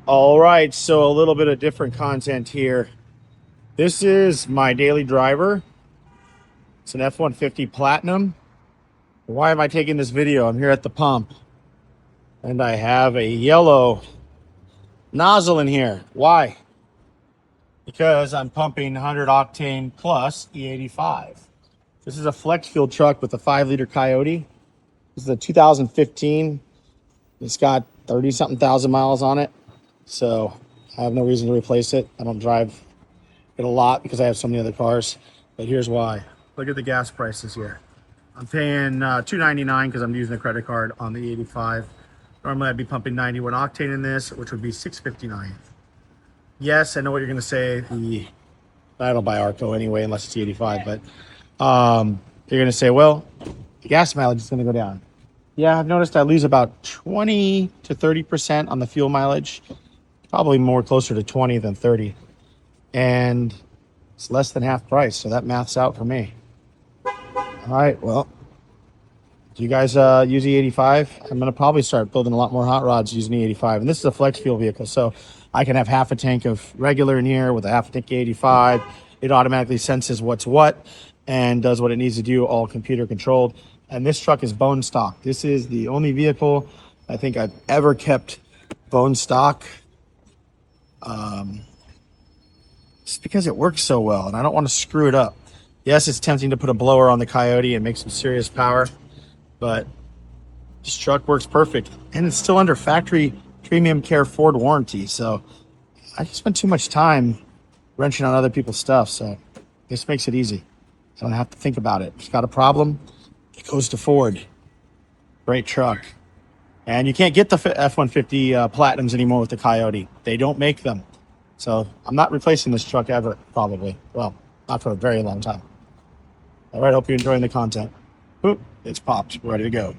All right, so a little bit of different content here. This is my daily driver. It's an F-150 Platinum. Why am I taking this video? I'm here at the pump and I have a yellow nozzle in here. Why? Because I'm pumping 100 octane plus E85. This is a flex fuel truck with a 5-liter Coyote. This is a 2015. It's got 30 something thousand miles on it. So I have no reason to replace it. I don't drive it a lot because I have so many other cars. But here's why. Look at the gas prices here. I'm paying $2.99 because I'm using a credit card on the 85. Normally I'd be pumping 91 octane in this, which would be $6.59. Yes, I know what you're going to say. I don't buy Arco anyway unless it's the 85. But you're going to say, well, the gas mileage is going to go down. Yeah, I've noticed I lose about 20 to 30% on the fuel mileage. Probably more closer to 20 than 30. And it's less than half price, so that math's out for me. All right, well, do you guys use E85? I'm going to probably start building a lot more hot rods using E85. And this is a flex fuel vehicle, so I can have half a tank of regular in here with a half a tank of 85. It automatically senses what's what and does what it needs to do, all computer controlled. And this truck is bone stock. This is the only vehicle I think I've ever kept bone stock. Just because it works so well and I don't want to screw it up. Yes, it's tempting to put a blower on the Coyote and make some serious power, but this truck works perfect. And it's still under factory premium care Ford warranty. So I just spend too much time wrenching on other people's stuff. So this makes it easy. I don't have to think about it. If it's got a problem, it goes to Ford. Great truck. And you can't get the F-150 Platinums anymore with the Coyote. They don't make them. So I'm not replacing this truck ever, probably. Well, not for a very long time. All right, hope you're enjoying the content. Oop, it's popped. We're ready to go.